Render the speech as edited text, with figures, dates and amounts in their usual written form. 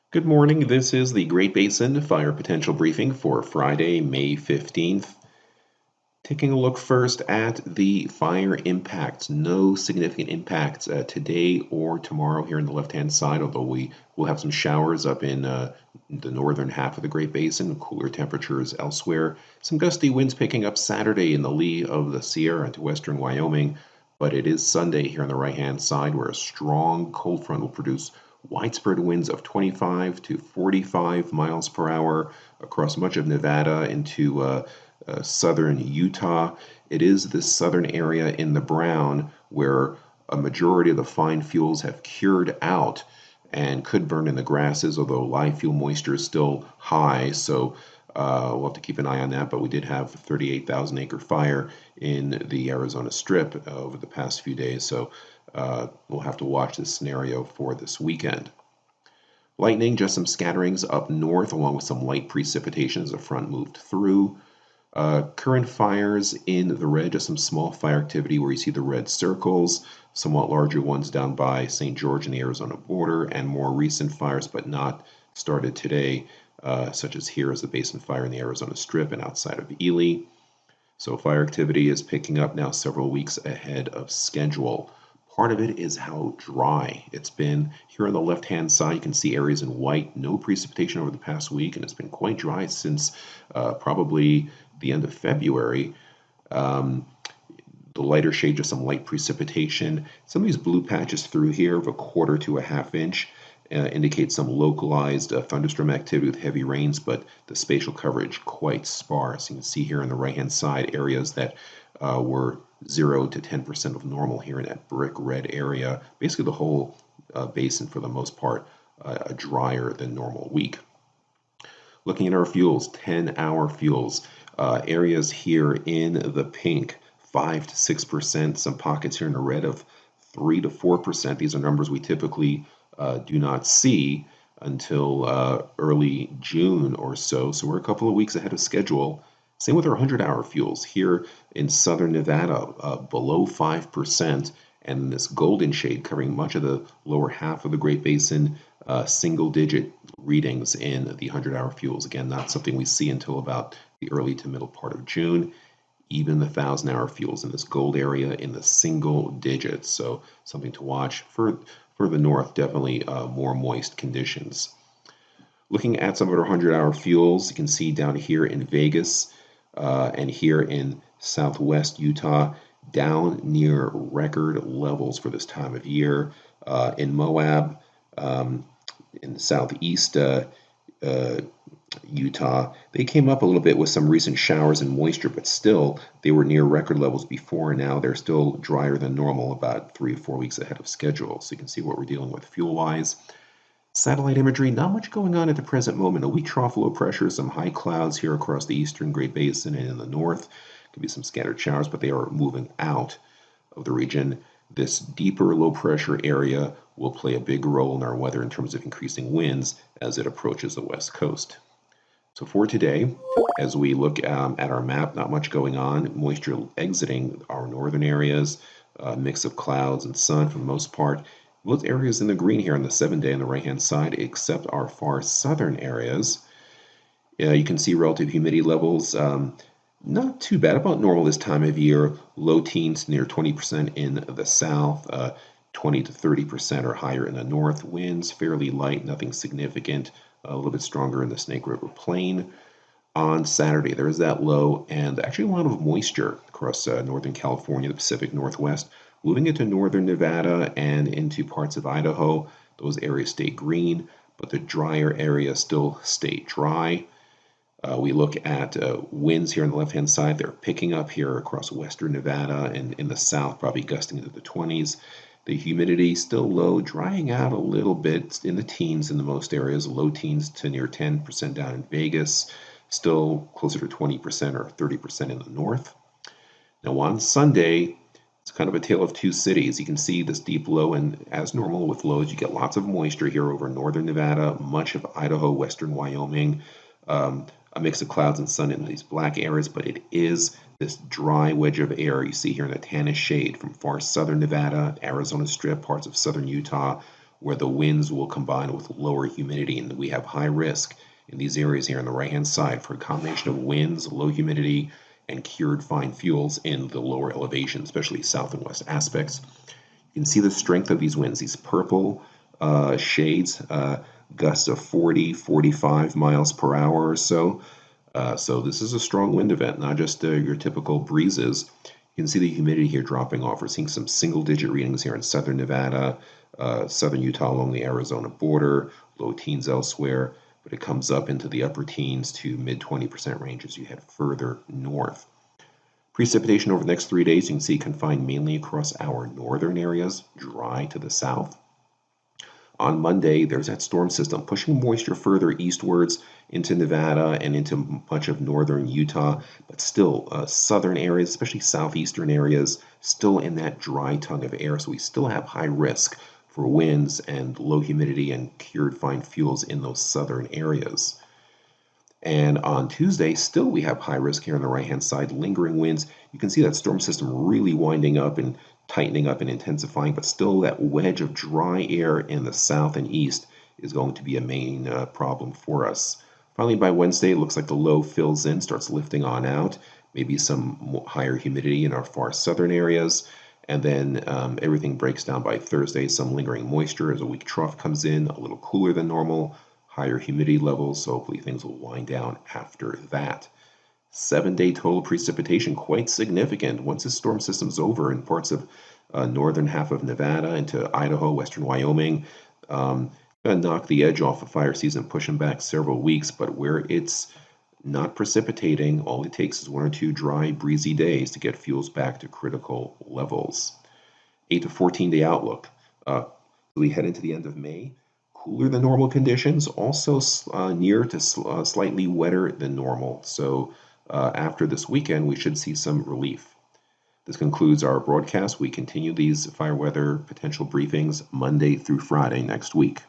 Good morning. This is the Great Basin Fire Potential Briefing for Friday, May 15th. Taking a look first at the fire impacts. No significant impacts today or tomorrow here on the left-hand side, although we will have some showers up in the northern half of the Great Basin, cooler temperatures elsewhere. Some gusty winds picking up Saturday in the lee of the Sierra into western Wyoming, but it is Sunday here on the right-hand side where a strong cold front will produce widespread winds of 25 to 45 miles per hour across much of Nevada into southern Utah. It is this southern area in the brown where a majority of the fine fuels have cured out and could burn in the grasses, although live fuel moisture is still high. So we'll have to keep an eye on that. But we did have a 38,000 acre fire in the Arizona Strip over the past few days. So we'll have to watch this scenario for this weekend. Lightning, just some scatterings up north, along with some light precipitation as the front moved through. Current fires in the red, just some small fire activity where you see the red circles, somewhat larger ones down by St. George and the Arizona border, and more recent fires, but not started today, such as here is the Basin fire in the Arizona Strip and outside of Ely. So fire activity is picking up now several weeks ahead of schedule. Part of it is how dry it's been. Here on the left-hand side, you can see areas in white, no precipitation over the past week, and it's been quite dry since probably the end of February. The lighter shade, just some light precipitation. Some of these blue patches through here of a quarter to a half inch indicate some localized thunderstorm activity with heavy rains, but the spatial coverage quite sparse. You can see here on the right-hand side areas that were 0 to 10% of normal here in that brick red area. Basically the whole basin for the most part a drier than normal week. Looking at our fuels, 10-hour fuels, areas here in the pink, 5 to 6%, some pockets here in the red of 3 to 4%. These are numbers we typically do not see until early June or so. So we're a couple of weeks ahead of schedule. Same with our 100-hour fuels here in southern Nevada, below 5%, and this golden shade covering much of the lower half of the Great Basin, single-digit readings in the 100-hour fuels. Again, not something we see until about the early to middle part of June. Even the 1,000-hour fuels in this gold area in the single digits. So something to watch. For the north, definitely more moist conditions. Looking at some of our 100-hour fuels, you can see down here in Vegas and here in southwest Utah, down near record levels for this time of year. In Moab, in southeast Utah, they came up a little bit with some recent showers and moisture, but still they were near record levels before. Now they're still drier than normal, about 3 to 4 weeks ahead of schedule. So you can see what we're dealing with fuel-wise. Satellite imagery, not much going on at the present moment. A weak trough low pressure, some high clouds here across the eastern Great Basin and in the north. Could be some scattered showers, but they are moving out of the region. This deeper low pressure area will play a big role in our weather in terms of increasing winds as it approaches the west coast. So for today, as we look at our map, not much going on. Moisture exiting our northern areas, a mix of clouds and sun for the most part. Those areas in the green here on the 7-day on the right-hand side, except our far southern areas. You can see relative humidity levels, not too bad, about normal this time of year. Low teens near 20% in the south, 20 to 30% or higher in the north. Winds fairly light, nothing significant. A little bit stronger in the Snake River Plain. On Saturday, there is that low and actually a lot of moisture across northern California, the Pacific Northwest, moving into northern Nevada and into parts of Idaho. Those areas stay green, but the drier areas still stay dry. We look at winds here on the left-hand side. They're picking up here across western Nevada and in the south, probably gusting into the 20s. The humidity still low, drying out a little bit in the teens in the most areas, low teens to near 10% down in Vegas, still closer to 20% or 30% in the north. Now on Sunday, it's kind of a tale of two cities. You can see this deep low, and as normal with lows, you get lots of moisture here over northern Nevada, much of Idaho, western Wyoming, a mix of clouds and sun in these black areas, but it is this dry wedge of air you see here in the tannish shade from far southern Nevada, Arizona Strip, parts of southern Utah, where the winds will combine with lower humidity, and we have high risk in these areas here on the right-hand side for a combination of winds, low humidity, and cured fine fuels in the lower elevation, especially south and west aspects. You can see the strength of these winds, these purple shades, gusts of 40, 45 miles per hour or so. So this is a strong wind event, not just your typical breezes. You can see the humidity here dropping off. We're seeing some single-digit readings here in southern Nevada, southern Utah along the Arizona border, low teens elsewhere, but it comes up into the upper teens to mid 20% range as you head further north. Precipitation over the next 3 days, you can see confined mainly across our northern areas, dry to the south. On Monday, there's that storm system pushing moisture further eastwards into Nevada and into much of northern Utah, but still southern areas, especially southeastern areas, still in that dry tongue of air. So we still have high risk for winds and low humidity and cured fine fuels in those southern areas. And on Tuesday, still we have high risk here on the right-hand side, lingering winds. You can see that storm system really winding up and tightening up and intensifying, but still that wedge of dry air in the south and east is going to be a main problem for us. Finally, by Wednesday, it looks like the low fills in, starts lifting on out, maybe some higher humidity in our far southern areas, and then everything breaks down by Thursday, some lingering moisture as a weak trough comes in, a little cooler than normal, higher humidity levels, so hopefully things will wind down after that. 7-day total precipitation, quite significant. Once this storm system's over in parts of northern half of Nevada into Idaho, western Wyoming, going to knock the edge off of fire season, push them back several weeks, but where it's not precipitating, all it takes is 1 or 2 dry, breezy days to get fuels back to critical levels. 8 to 14-day outlook. We head into the end of May. Cooler than normal conditions, also near to slightly wetter than normal. So after this weekend, we should see some relief. This concludes our broadcast. We continue these fire weather potential briefings Monday through Friday next week.